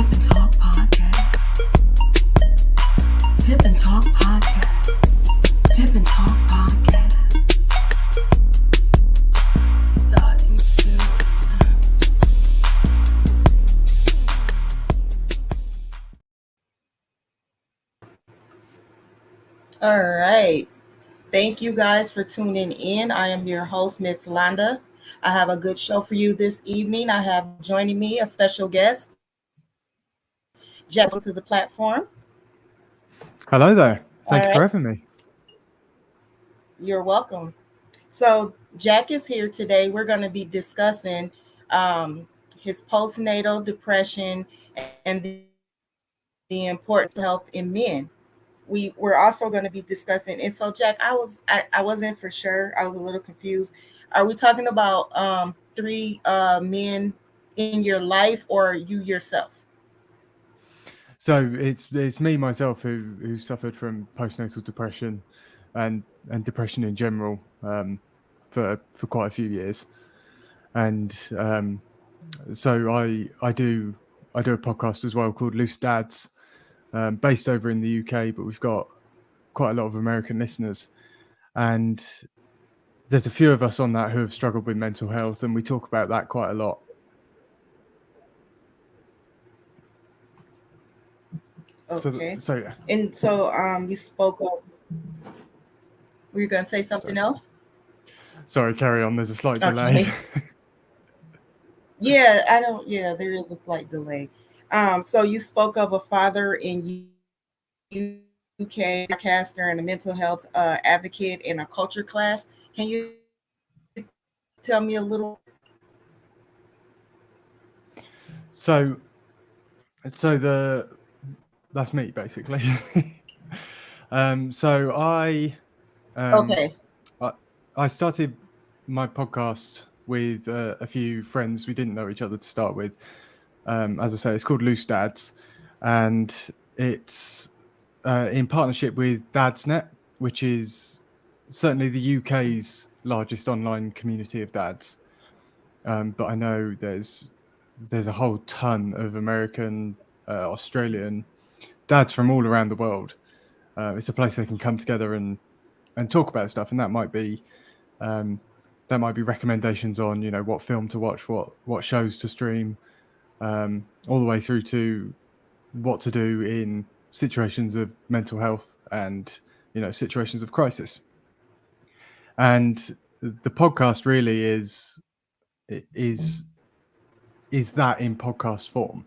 Sip and Talk Podcast. Sip and Talk Podcast. Sip and Talk Podcast. Starting soon. All right. Thank you guys for tuning in. I am your host, Ms.Londa. I have a good show for you this evening. I have joining me a special guest, Jack, to the platform. Hello there. All Thank you right. for having me. You're welcome. So, Jack is here today. We're going to be discussing um, his postnatal depression and the importance of health in men. We're also going to be discussing, and so Jack, I wasn't for sure. I was a little confused. Are we talking about three men in your life or you yourself? So it's me myself who suffered from postnatal depression and depression in general for quite a few years, and so I do a podcast as well called Loose Dads, based over in the UK, but we've got quite a lot of American listeners, and there's a few of us on that who have struggled with mental health, and we talk about that quite a lot. Okay. So And so you spoke of. Were you going to say something sorry, else? sorry, carry on. There's a slight delay. Okay. Yeah, I don't. Yeah, there is a slight delay. So you spoke of a father in UK, podcaster, and a mental health advocate in a culture class. Can you tell me a little more about that? So so that's me basically. So um, Okay. I I started my podcast with a few friends. We didn't know each other to start with. As I say, it's called Loose Dads, and it's in partnership with Dadsnet, which is certainly the UK's largest online community of dads. But I know there's a whole ton of American, Australian dads from all around the world. It's a place they can come together and talk about stuff, and um, that might be recommendations on what film to watch, what shows to stream, all the way through to what to do in situations of mental health and situations of crisis. And the podcast really is is that in podcast form.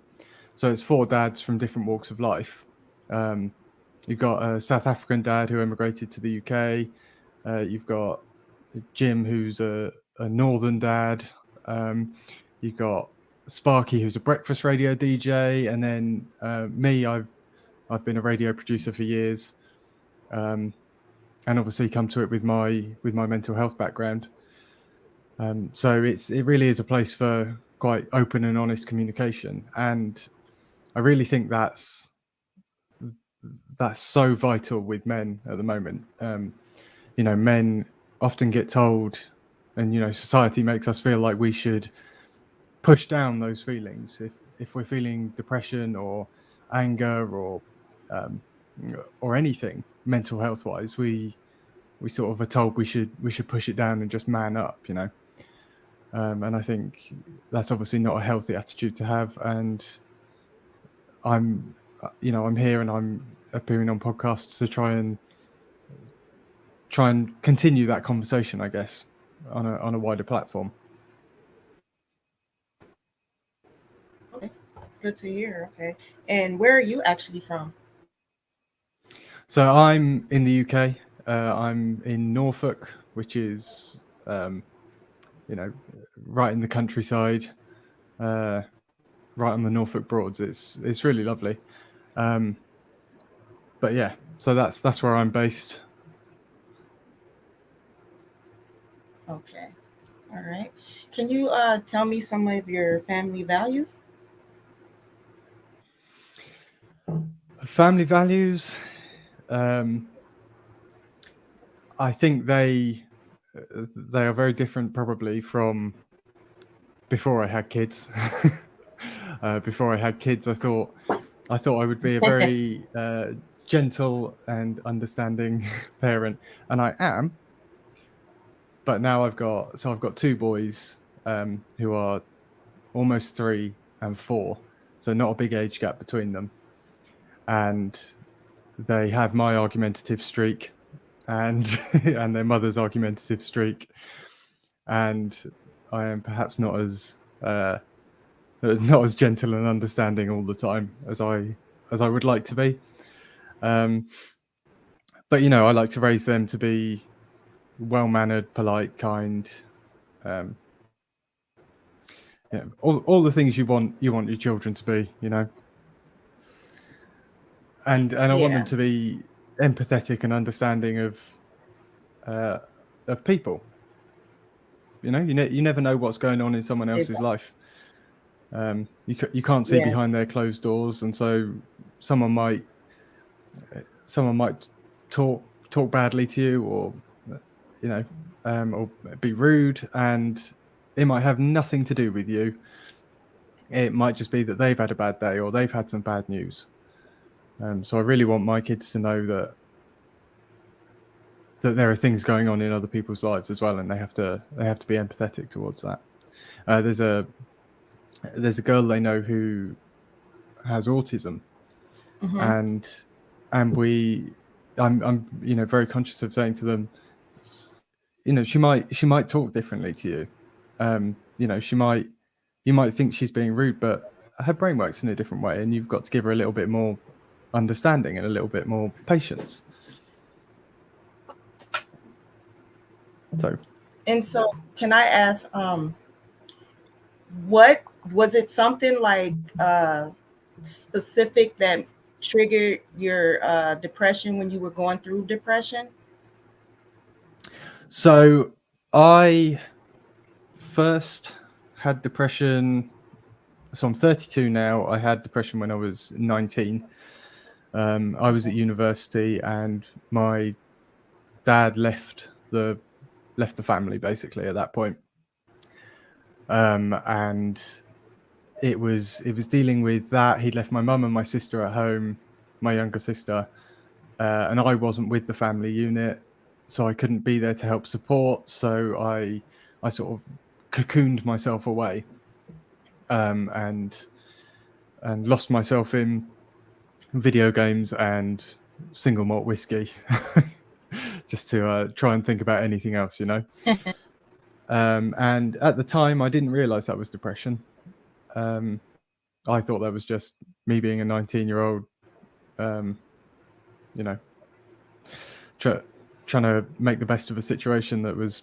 So it's four dads from different walks of life. Um, you've got a South African dad who emigrated to the UK. You've got Jim, who's a northern dad. Um, you've got Sparky, who's a breakfast radio DJ, and then me. I've been a radio producer for years, um, and obviously come to it with my mental health background. So it really is a place for quite open and honest communication, and I really think that's so vital with men at the moment. Men often get told, and society makes us feel like we should push down those feelings. If we're feeling depression or anger um, or anything mental health wise, we sort of are told we should push it down and just man up. And I think that's obviously not a healthy attitude to have. And I'm here and I'm appearing on podcasts to try and continue that conversation, I guess, on a wider platform. Okay. Good to hear. Okay. And where are you actually from? So I'm in the UK. I'm in Norfolk, which is you know right in the countryside, uh, right on the Norfolk Broads. It's really lovely. Um, but yeah, so that's where I'm based. Okay. All right. Can you tell me some of your family values? Family values. Um, I think they are very different, probably from before I had kids. before I had kids. I thought I would be a very gentle and understanding parent, and I am. But now I've got two boys who are almost 3 and 4, so not a big age gap between them, and they have my argumentative streak and and their mother's argumentative streak, and I am perhaps not as gentle and understanding all the time as I would like to be. Um, but I like to raise them to be well mannered, polite, kind. Um, all the things you want your children to be. And I want them Yeah, to be empathetic and understanding uh, of people. You never know what's going on in someone else's exactly. life. You can't see behind Yes, their closed doors, and so someone might someone might talk badly to you, or you know, or be rude, and it might have nothing to do with you. It might just be that they've had a bad day or they've had some bad news. So I really want my kids to know that there are things going on in other people's lives as well, and they have to be empathetic towards that. There's a girl they know who has autism, mm-hmm. and and I'm very conscious of saying to them, she might talk differently to you. She might you might think she's being rude, but her brain works in a different way, and you've got to give her a little bit more understanding and a little bit more patience. So And so, can I ask, what was it? Something like specific that triggered your depression when you were going through depression? so I first had depression. So I'm 32 now. I had depression when I was 19. I was at university, and my dad left the family basically at that point. And it was dealing with that. He'd left my mum and my sister at home, my younger sister, and I wasn't with the family unit, so I couldn't be there to help support. So I sort of cocooned myself away, and lost myself in video games and single malt whiskey, just to try and think about anything else. And at the time, I didn't realize that was depression. Um, I thought that was just me being a 19-year-old, um, you know, try, trying to make the best of a situation that was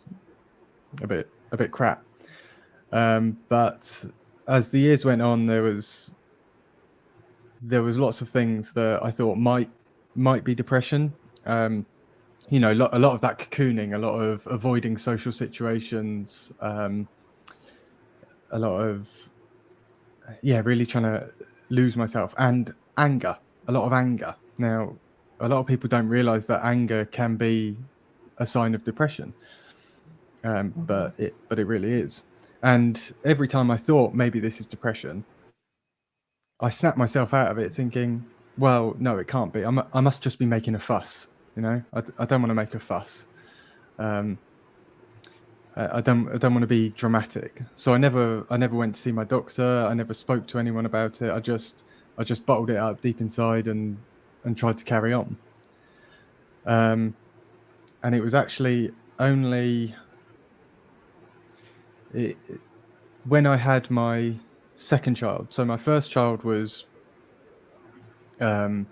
a bit crap. But as the years went on, there was lots of things that I thought might be depression. A lot of that cocooning, a lot of avoiding social situations, a lot of really trying to lose myself, and anger, a lot of anger. Now, a lot of people don't realize that anger can be a sign of depression, Mm-hmm. but it really is. And every time I thought maybe this is depression, I snapped myself out of it, thinking, well, no, it can't be. I must just be making a fuss. I don't want to make a fuss. Um, I don't want to be dramatic. So I never went to see my doctor. I never spoke to anyone about it. I just bottled it up deep inside and tried to carry on. Um, and it was actually only it, when I had my second child. So my first child was um,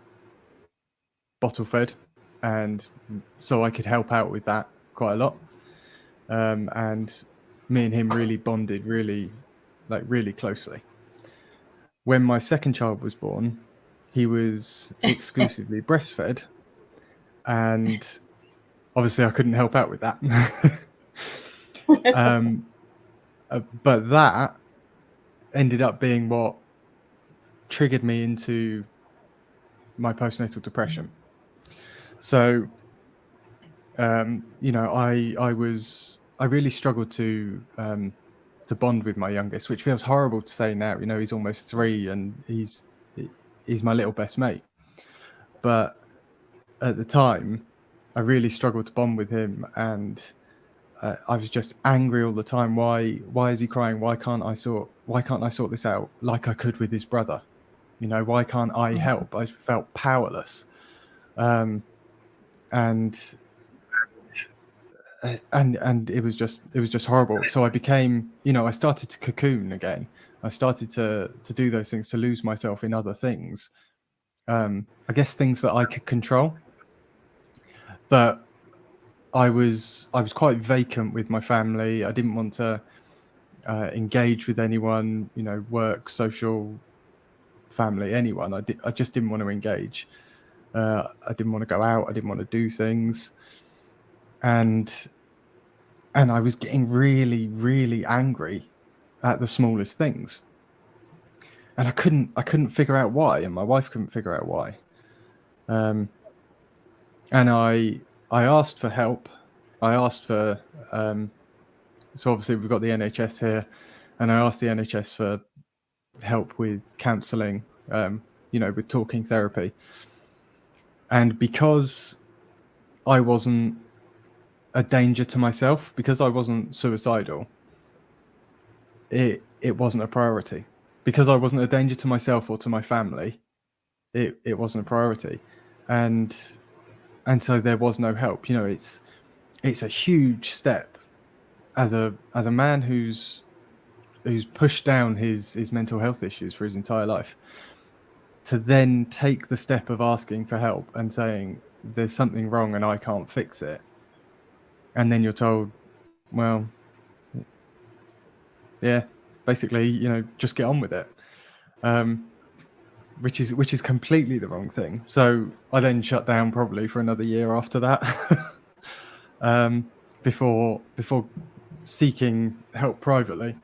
bottle fed, and so I could help out with that quite a lot. And me and him really bonded, really closely. When my second child was born, he was exclusively breastfed, and obviously I couldn't help out with that. um, but that ended up being what triggered me into my postnatal depression. So, I really struggled to bond with my youngest, which feels horrible to say now. You know, he's almost 3 and he's my little best mate. But at the time, I really struggled to bond with him, and I was just angry all the time. Why is he crying? Why can't I sort this out like I could with his brother? You know, why can't I help? I felt powerless, um, and and it was just horrible. So I became, you know, I started to cocoon again. I started to do those things, to lose myself in other things. I guess things that I could control, but I was quite vacant with my family. I didn't want to engage with anyone, you know, work, social, family, anyone. I just didn't want to engage. I didn't want to go out. I didn't want to do things, and I was getting really, really angry at the smallest things, and I couldn't figure out why, and my wife couldn't figure out why. Um, and I asked for help. I asked for so obviously we've got the NHS here, and I asked the NHS for help with counselling, you know, with talking therapy. And because I wasn't a danger to myself, because I wasn't suicidal, it wasn't a priority. Because I wasn't a danger to myself or to my family, it wasn't a priority. And so there was no help. You know, it's a huge step as a man who's pushed down his mental health issues for his entire life, to then take the step of asking for help and saying there's something wrong and I can't fix it, and then you're told, well, yeah, basically, you know, just get on with it, um, which is completely the wrong thing. So I then shut down probably for another year after that, before seeking help privately,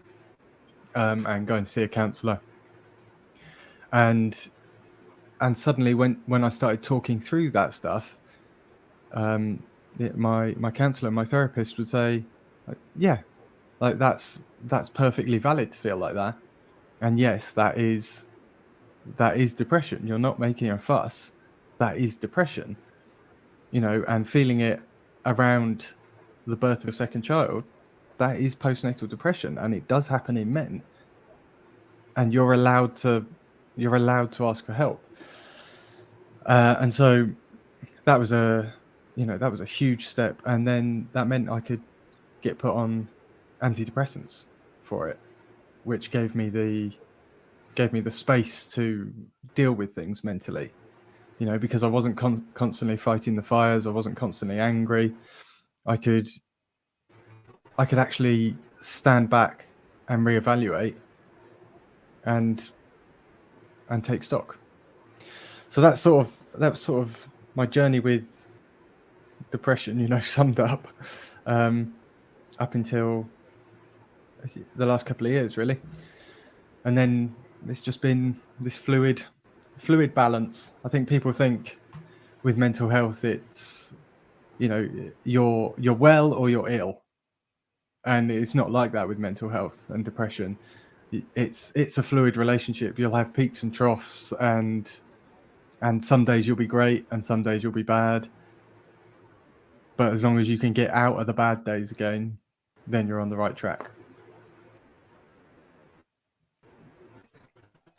and going to see a counsellor. And suddenly, when I started talking through that stuff, my counsellor, my therapist would say, like, yeah, like that's perfectly valid to feel like that, and yes, that is depression. You're not making a fuss. That is depression, you know, and feeling it around the birth of a second child, that is postnatal depression, and it does happen in men. And you're allowed to ask for help. And so that was that was a huge step, and then that meant I could get put on antidepressants for it, which gave me the space to deal with things mentally, you know, because I wasn't constantly fighting the fires. I wasn't constantly angry. I could actually stand back and reevaluate and take stock. So that's sort of my journey with depression, you know, summed up, up until the last couple of years, really. And then it's just been this fluid balance. I think people think with mental health, it's, you know, you're well or you're ill, and it's not like that with mental health and depression. It's a fluid relationship. You'll have peaks and troughs, and some days you'll be great and some days you'll be bad, but as long as you can get out of the bad days again, then you're on the right track.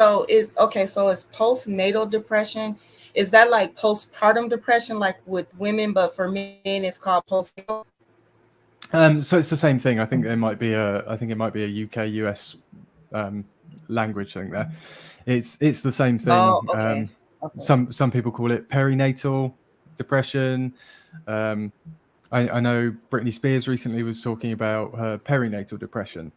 So it's postnatal depression. Is that like postpartum depression, like with women, but for men it's called postnatal? So it's the same thing. I think it might be a UK US language thing there. It's the same thing. Oh, okay. Okay. Some people call it perinatal depression. I know Britney Spears recently was talking about her perinatal depression,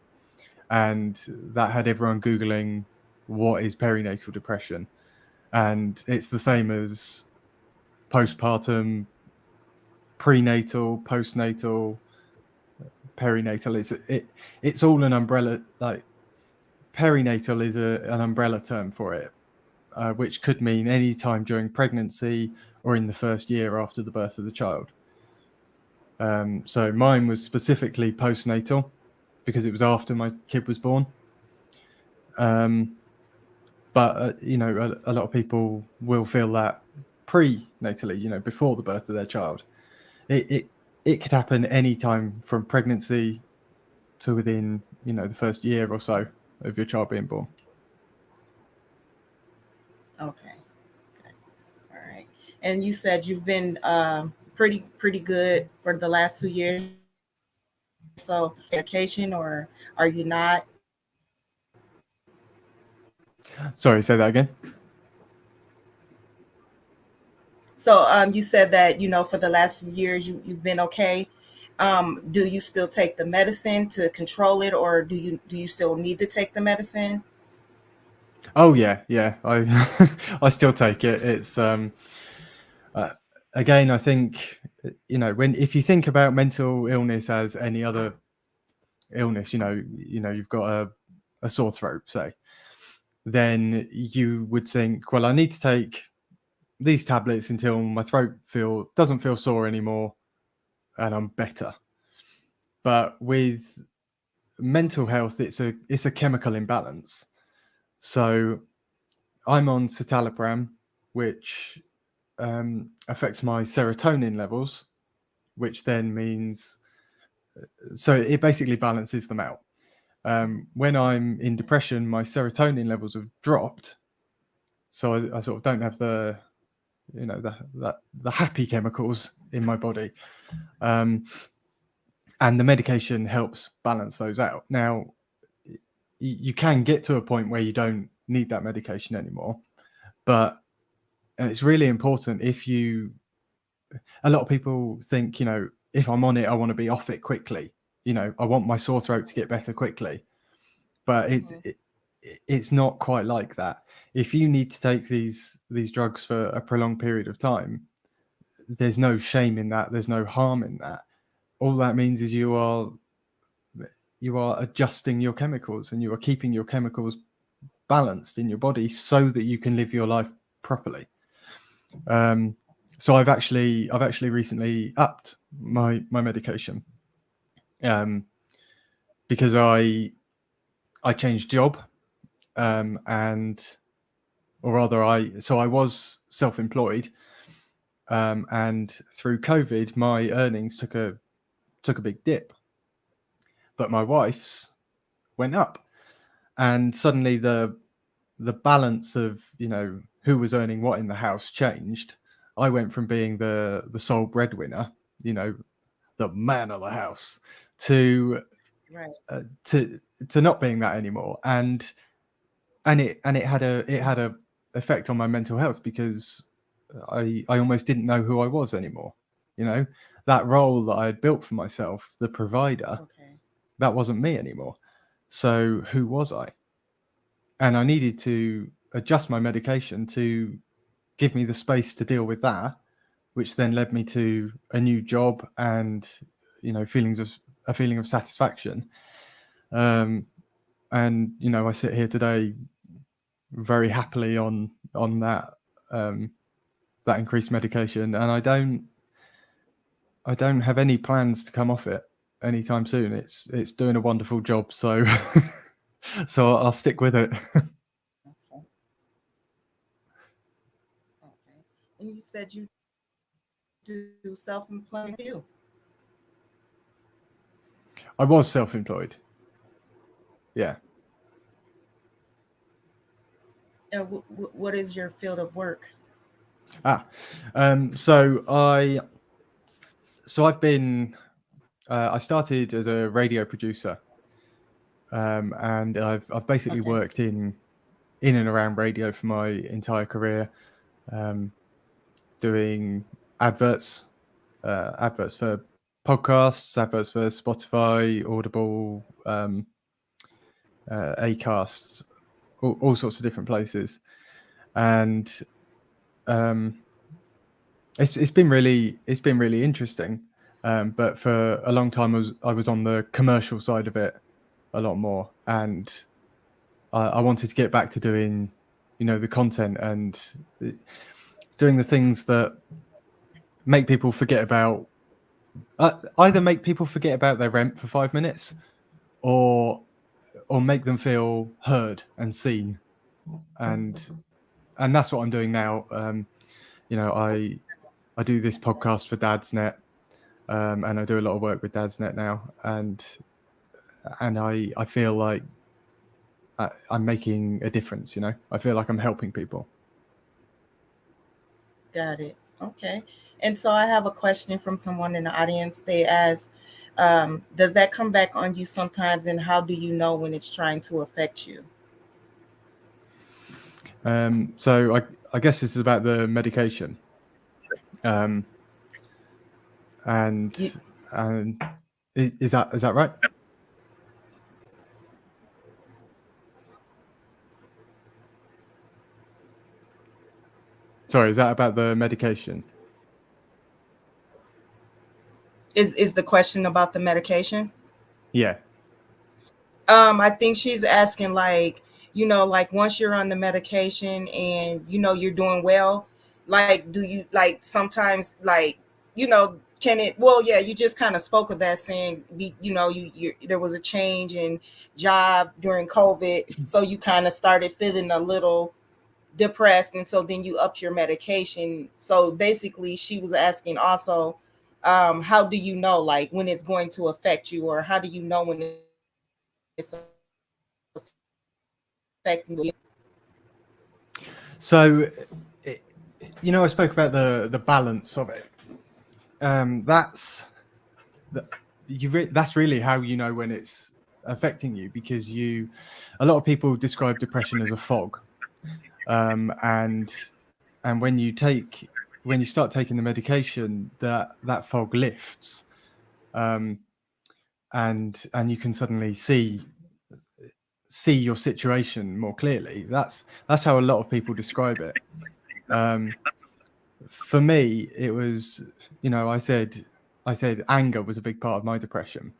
and that had everyone Googling what is perinatal depression. And it's the same as postpartum, prenatal, postnatal, perinatal. It's all an umbrella. Like, perinatal is an umbrella term for it, which could mean any time during pregnancy or in the first year after the birth of the child. So mine was specifically postnatal, because it was after my kid was born. But a lot of people will feel that prenatally, before the birth of their child. It could happen any time from pregnancy to within the first year or so of your child being born. Okay. Okay. All right. And you said you've been pretty good for the last 2 years. So medication, or are you not? Sorry, say that again. So you said that for the last few years you've been okay. Do you still take the medicine to control it, or do you still need to take the medicine? Oh yeah. I I still take it. It's uh, again, I think when if you think about mental illness as any other illness, you've got a sore throat, say, then you would think, well, I need to take these tablets until my throat doesn't feel sore anymore and I'm better. But with mental health, it's a chemical imbalance. So I'm on citalopram, which affects my serotonin levels, which then means so it basically balances them out. When I'm in depression, my serotonin levels have dropped, so I sort of don't have the happy chemicals in my body, and the medication helps balance those out. Now, you can get to a point where you don't need that medication anymore, but it's really important a lot of people think, if I'm on it, I want to be off it quickly. I want my sore throat to get better quickly, but Mm-hmm. it's not quite like that. If you need to take these drugs for a prolonged period of time, there's no shame in that. There's no harm in that. All that means is you are adjusting your chemicals, and you are keeping your chemicals balanced in your body so that you can live your life properly. So I've actually recently upped my medication, um, because I changed job, and or rather I was self-employed, and through COVID my earnings took a big dip, but my wife's went up, and suddenly the balance of who was earning what in the house changed. I went from being the sole breadwinner, you know, the man of the house, to Right. uh, to to not being that anymore, and it had a effect on my mental health, because I almost didn't know who I was anymore. You know, that role that I had built for myself, the provider, Okay. that wasn't me anymore. So who was I? And I needed to adjust my medication to give me the space to deal with that, which then led me to a new job and a feeling of satisfaction. Um, and I sit here today very happily on that increased medication, and I don't have any plans to come off it anytime soon. It's doing a wonderful job, so so I'll stick with it. Okay. Okay. And you said you do self-employment too. I was self-employed. Yeah. And what is your field of work? Ah. So I've been I started as a radio producer, and I've basically Okay. worked in and around radio for my entire career, um, doing adverts, adverts for podcasts, adverts for Spotify, Audible, Acast, all sorts of different places, and um, it's been really interesting. But for a long time, I was on the commercial side of it a lot more, and I wanted to get back to doing, the content and doing the things that make people forget about, either make people forget about their rent for 5 minutes, or make them feel heard and seen, and that's what I'm doing now. I do this podcast for Dadsnet, and I do a lot of work with Dadsnet now, and I feel like I'm making a difference. I feel like I'm helping people. Got it. Okay. And so I have a question from someone in the audience. They ask, does that come back on you sometimes, and how do you know when it's trying to affect you? So I guess this is about the medication, um, and You, and is that right? Sorry, is that about the medication? is the question about the medication? Yeah. I think she's asking like, like once you're on the medication and you're doing well, like do you like sometimes like, can it well yeah, you just kind of spoke of that saying you there was a change in job during COVID, so you kind of started feeling a little depressed, and so then you upped your medication. So basically she was asking also, how do you know like when it's going to affect you, or how do you know when it's affecting you? So, it, I spoke about the balance of it. That's that's really how you know when it's affecting you, because a lot of people describe depression as a fog, and when you start taking the medication, that fog lifts, um, and you can suddenly see your situation more clearly. That's how a lot of people describe it. Um, for me, it was, I said anger was a big part of my depression.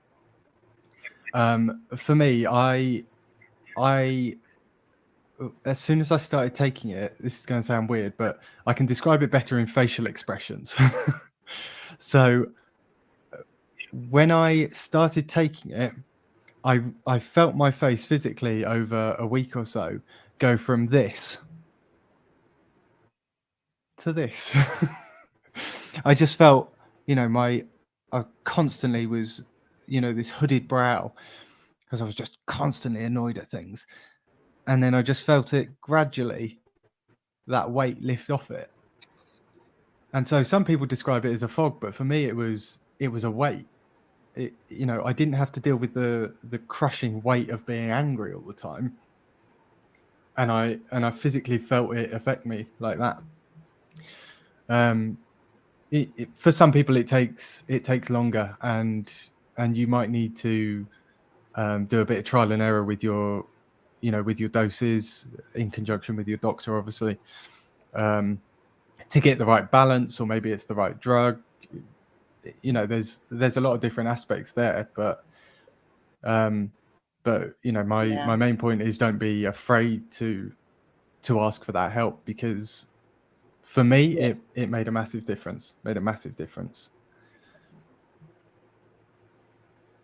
For me, I as soon as I started taking it, this is going to sound weird, but I can describe it better in facial expressions. So when I started taking it, I felt my face physically over a week or so go from this to this. I just felt, I constantly was, this hooded brow, because I was just constantly annoyed at things. And then I just felt it gradually, that weight lift off it. And so some people describe it as a fog, but for me, it was a weight. I didn't have to deal with the crushing weight of being angry all the time. And I physically felt it affect me like that. For some people it takes longer, and you might need to do a bit of trial and error with your doses, in conjunction with your doctor, obviously, to get the right balance, or maybe it's the right drug. There's a lot of different aspects there, but um my Yeah. main point is, don't be afraid to ask for that help, because for me Yes. it made a massive difference.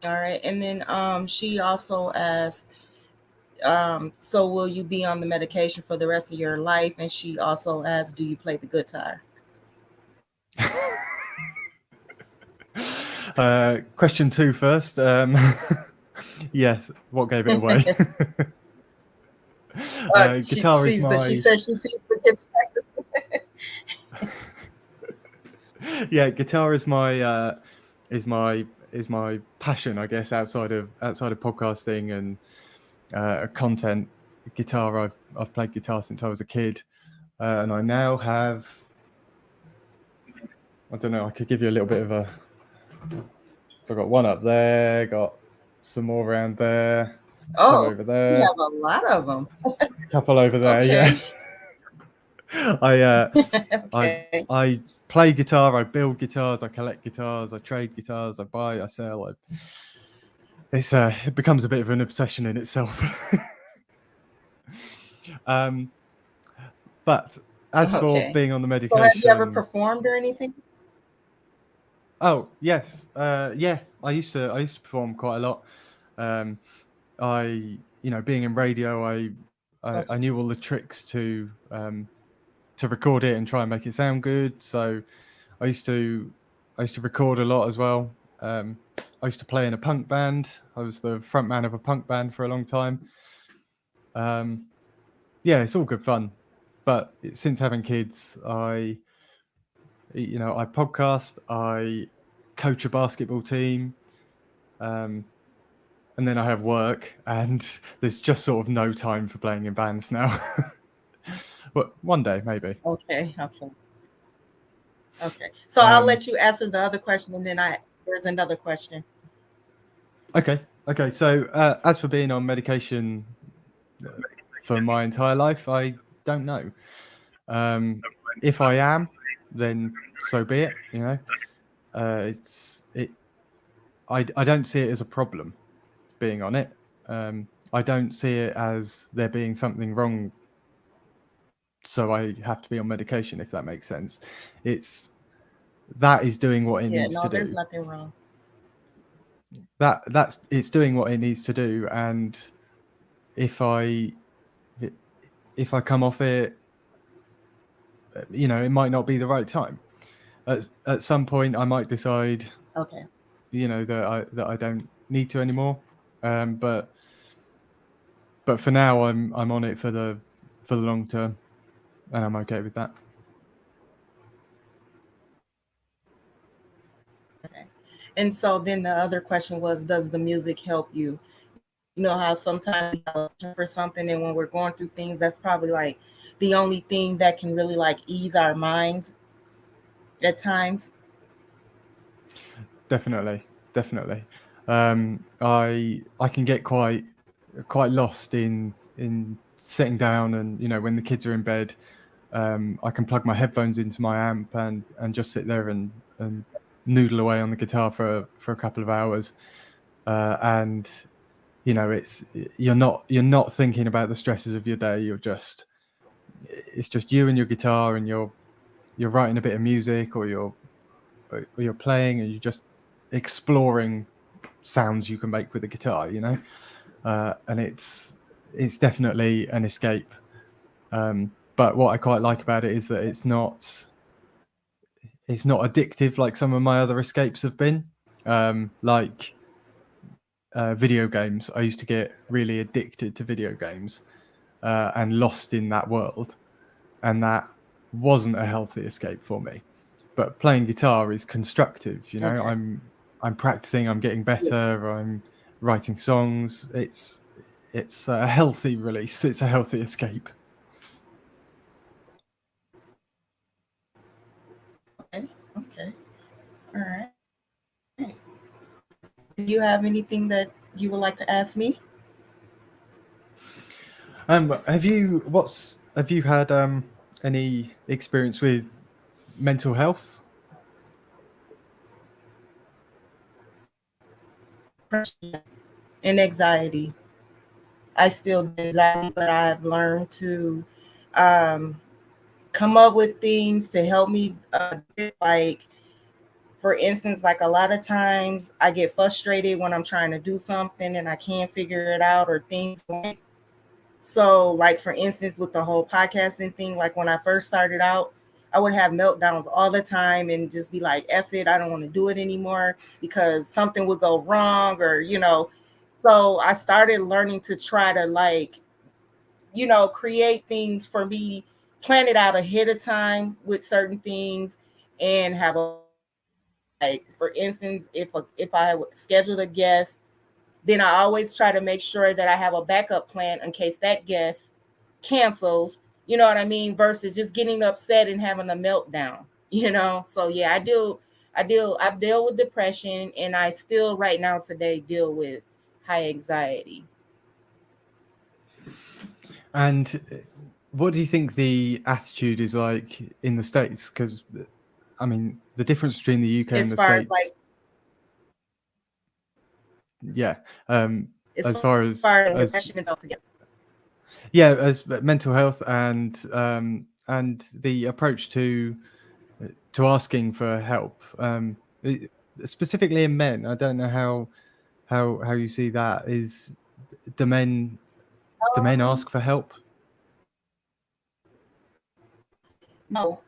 All right. And then she also asked, so will you be on the medication for the rest of your life? And she also asked, do you play the guitar? Question two first. Yes. What gave it away? She Guitar is sees that she my said she sees the guitar. yeah. Guitar is my passion, I guess, outside of podcasting and content. Guitar. I've played guitar since I was a kid, and I now have. I don't know. I could give you a little bit of a. So I got one up there. Got some more around there. Some Oh, over you there. have a lot of them. A couple over there. Yeah. Okay. I I Okay. I play guitar. I build guitars. I collect guitars. I trade guitars. I buy. I sell. It becomes a bit of an obsession in itself. um, but as for Okay. being on the So have you ever medication, performed or anything? oh yes, yeah, I used to perform quite a lot. Um, being in radio, I Okay. knew all the tricks to record it and try and make it sound good. So I used to I used to record a lot as well. I used to play in a punk band. I was the front man of a punk band for a long time. Um, yeah, it's all good fun. But since having kids, I podcast, I coach a basketball team, um, and then I have work, and there's just sort of no time for playing in bands now. But one day, maybe. Okay. Okay. Okay. So I'll Um, let you answer the other question, and then there's another question. okay, okay. So as for being on medication uh, for my entire life, I don't know. Um, if I am, then so be it. It's it. I don't see it as a problem being on it. I don't see it as there being something wrong, so I have to be on medication. If that makes sense, it's that is doing what it Yeah. needs to No, there's do. nothing wrong. That's it's doing what it needs to do, and if I if I come off it, it might not be the right time. At some point, I might decide, Okay. that I don't need to anymore. But for now, I'm on it for the long term, and I'm okay with that. Okay. And so then the other question was, does the music help you? You know how sometimes we have a passion for something, and when we're going through things, that's probably like the only thing that can really like ease our minds at times. Definitely, definitely. I can get quite lost in sitting down, and when the kids are in bed, I can plug my headphones into my amp and just sit there and noodle away on the guitar for a couple of hours, and it's you're not thinking about the stresses of your day. It's just you and your guitar, and you're writing a bit of music, or you're playing, and you're just exploring sounds you can make with the guitar, and it's definitely an escape. But what I quite like about it is that it's not addictive like some of my other escapes have been. Like video games, I used to get really addicted to video games, and lost in that world, and that wasn't a healthy escape for me. But playing guitar is constructive. Okay. I'm practicing, I'm getting Yeah. better, I'm writing songs. It's a healthy release, it's a healthy escape. Okay. Okay. All right. Do you have anything that you would like to ask me? Have you had any experience with mental health? Depression and anxiety. I still do anxiety, but I've learned to um, come up with things to help me like, for instance, like a lot of times I get frustrated when I'm trying to do something and I can't figure it out or things going. So, like for instance, with the whole podcasting thing, like when I first started out, I would have meltdowns all the time and just be like, F it, I don't want to do it anymore because something would go wrong or. So I started learning to try to like, create things for me, plan it out ahead of time with certain things and have a backup plan. Like for instance, if I scheduled a guest, then I always try to make sure that I have a backup plan in case that guest cancels. You know what I mean? Versus just getting upset and having a meltdown. So yeah, I've dealt with depression, and I still right now today deal with high anxiety. And what do you think the attitude is like in the States? Because I mean, the difference between the UK and As the far as like, States, yeah. As as far far as as depression and altogether. yeah, as mental health and the approach to asking for help, specifically in men. I don't know how. how you see that is, do men do men ask for help? No,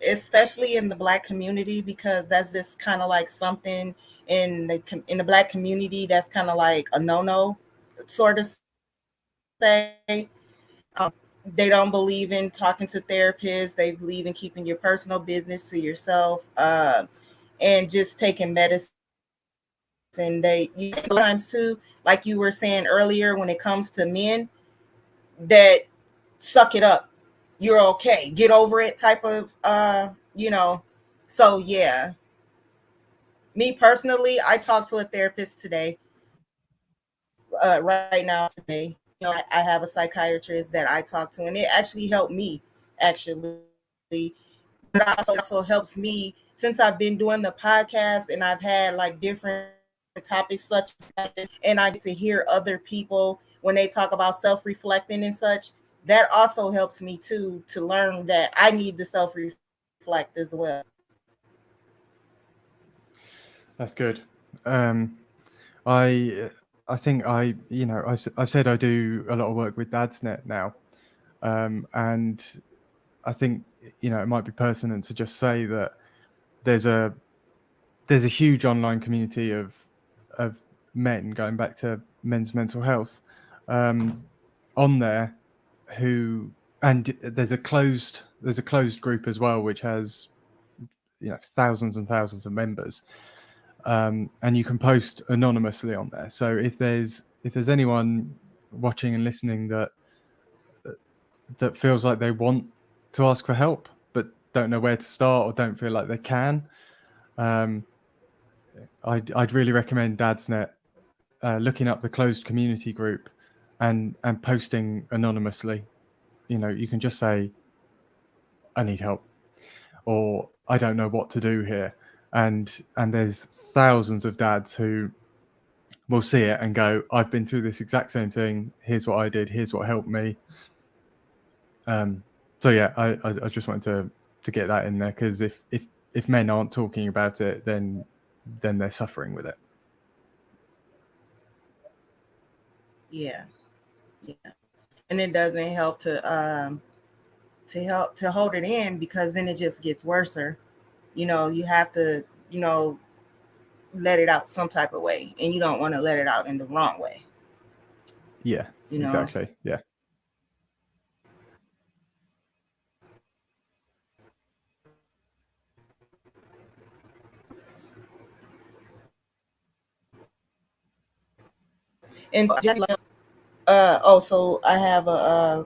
especially in the black community, because that's just kind of like something in the black community that's kind of like a no-no, sort of say. They don't believe in talking to therapists. They believe in keeping your personal business to yourself, and just taking medicine. They you sometimes too, like you were saying earlier, when it comes to men, that suck it up, you're okay, get over it type of so yeah. Me personally, I talked to a therapist today, right now today. I have a psychiatrist that I talk to, and it actually helped me, actually. But also helps me, since I've been doing the podcast and I've had like different topics such as that, and I get to hear other people when they talk about self-reflecting and such. That also helps me too, to learn that I need to self-reflect as well. That's good. Um, I I think I said I do a lot of work with Dadsnet now, and I think it might be pertinent to just say that there's a there's a huge online community of men, going back to men's mental health, um, on there, who, and there's a closed group as well, which has thousands and thousands of members, and you can post anonymously on there. So if there's anyone watching and listening that feels like they want to ask for help but don't know where to start or don't feel like they can, um, I'd really recommend Dadsnet, looking up the closed community group and posting anonymously. You can just say, I need help, or I don't know what to do here, and there's thousands of dads who will see it and go, I've been through this exact same thing. Here's what I did. Here's what helped me. So yeah, I just wanted to get that in there, because if men aren't talking about it, then they're suffering with it. Yeah, yeah. And it doesn't help to hold it in, because then it just gets worse. You have to, you know let it out some type of way, and you don't want to let it out in the wrong way. Yeah, you know exactly. Yeah. and also I have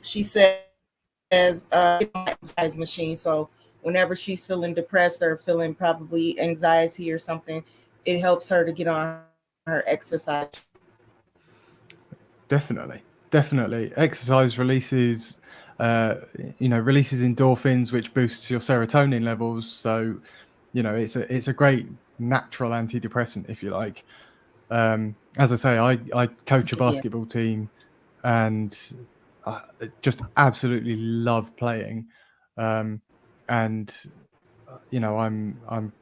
she says, get on my exercise machine, so whenever she's feeling depressed or feeling probably anxiety or something, it helps her to get on her exercise. Definitely, definitely. Exercise uh, releases endorphins, which boosts your serotonin levels. So, it's a great natural antidepressant, if you like. As I say, I coach a Yeah. basketball team, and I just absolutely love playing. Um, and I'm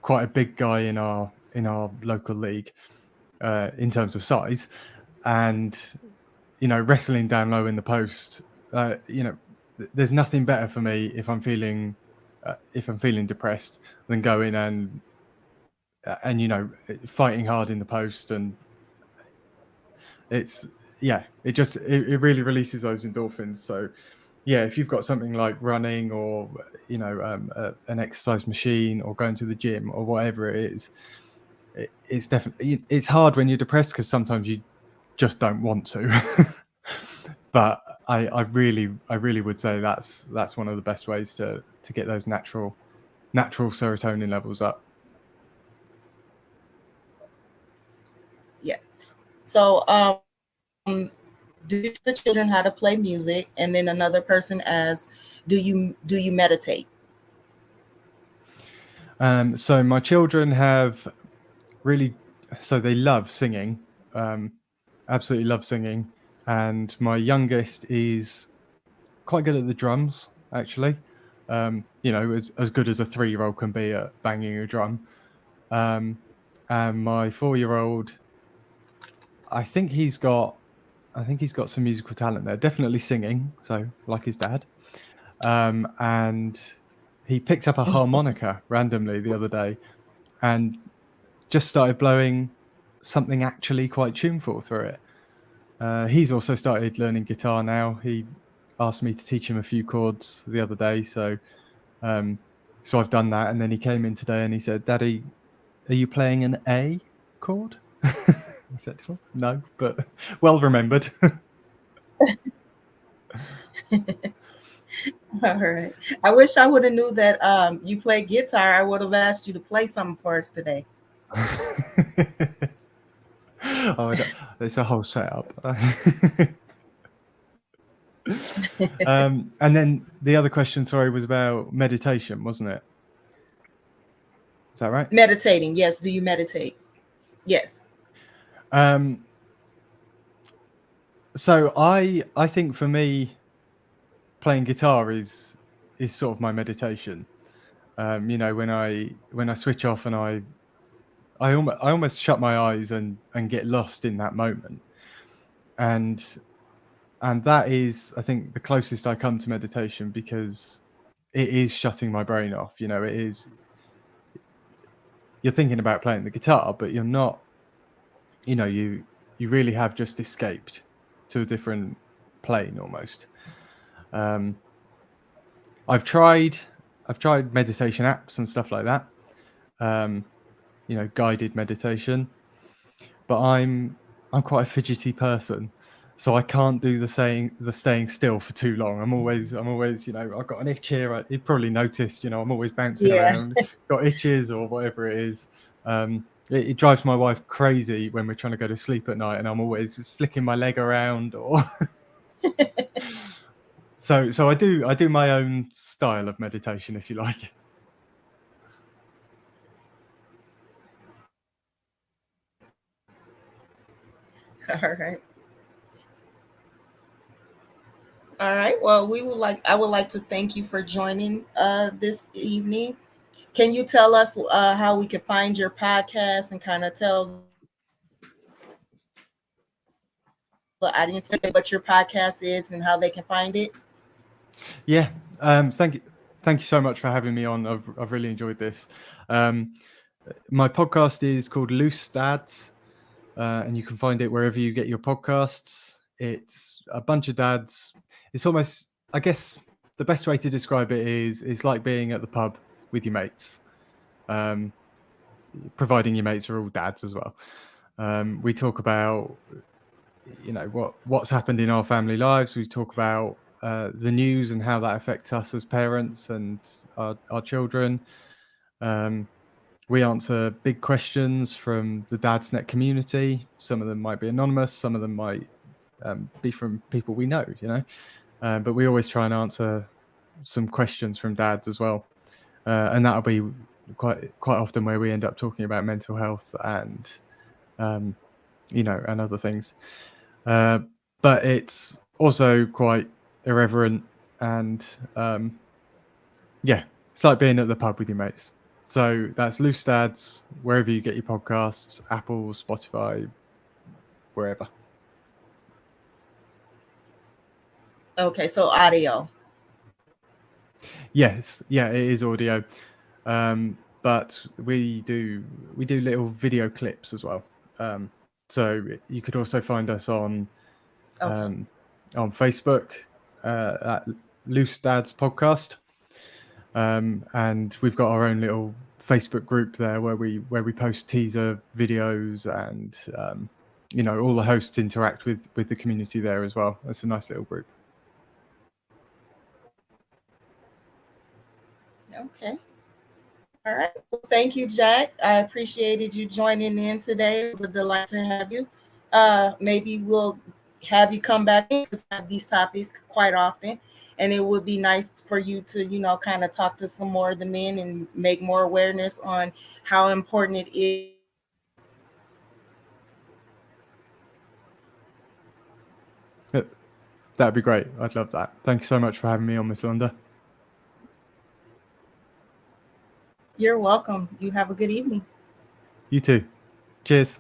quite a big guy in our local league, in terms of size, and wrestling down low in the post. There's nothing better for me if I'm feeling depressed than going and fighting hard in the post. And it's yeah, it really releases those endorphins. So yeah, if you've got something like running, or an exercise machine, or going to the gym, or whatever it is, it's definitely, it's hard when you're depressed, because sometimes you just don't want to. But I really would say that's one of the best ways to get those natural serotonin levels up. Yeah. So do you teach the children how to play music? And then another person asks, do you meditate? So my children have really, so they love singing, um, absolutely love singing, and my youngest is quite good at the drums, actually. As good as a 3-year-old can be at banging a drum. Um, and my 4-year-old, I think he's got some musical talent there. Definitely singing, so like his dad. And he picked up a harmonica randomly the other day and just started blowing something actually quite tuneful through it. He's also started learning guitar now. He asked me to teach him a few chords the other day, um, so I've done that. And then he came in today and he said, "Daddy, are you playing an A chord?" I said, well, "No, but well remembered." All right. I wish I would have knew that you play guitar. I would have asked you to play something for us today. Oh, it's a whole setup. And then the other question, sorry, was about meditation, wasn't it? Is that right? Meditating. Yes. Do you meditate? Yes. Um, so I think for me, playing guitar is sort of my meditation. When I switch off and I almost shut my eyes and get lost in that moment, and that is, I think, the closest I come to meditation, because it is shutting my brain off. It is, you're thinking about playing the guitar, but you're not. You really have just escaped to a different plane almost. Um, I've tried meditation apps and stuff like that. Um, guided meditation, but I'm quite a fidgety person, so I can't do the staying still for too long. I'm always I've got an itch here. You probably noticed, I'm always bouncing Yeah. around, got itches or whatever it is. It drives my wife crazy when we're trying to go to sleep at night, and I'm always flicking my leg around, or so I do my own style of meditation, if you like. All right. All right. Well, I would like to thank you for joining this evening. Can you tell us how we can find your podcast and kind of tell the audience what your podcast is and how they can find it? Yeah. Thank you so much for having me on. I've really enjoyed this. Um, my podcast is called Loose Dads, and you can find it wherever you get your podcasts. It's a bunch of dads. It's almost, I guess, the best way to describe it is it's like being at the pub with your mates, um, providing your mates are all dads as well. We talk about what's happened in our family lives. We talk about the news and how that affects us as parents and our children. Um, we answer big questions from the Dadsnet community. Some of them might be anonymous, some of them might be from people we know, but we always try and answer some questions from dads as well. And that'll be quite often where we end up talking about mental health and and other things. But it's also quite irreverent, and yeah, it's like being at the pub with your mates. So that's Loose Dads, wherever you get your podcasts, Apple, Spotify, wherever. Okay, so audio. Yes, yeah, it is audio, but we do little video clips as well. So you could also find us Okay. um, on Facebook at Loose Dads Podcast. And we've got our own little Facebook group there where we post teaser videos, and all the hosts interact with the community there as well. It's a nice little group. Okay. All right. Well, thank you, Jack. I appreciated you joining in today. It was a delight to have you. Maybe we'll have you come back in because I have these topics quite often. And it would be nice for you to, kind of talk to some more of the men and make more awareness on how important it is to have a mental health That'd be great. I'd love that. Thank you so much for having me on, Ms.Londa. You're welcome. You have a good evening. You too. Cheers.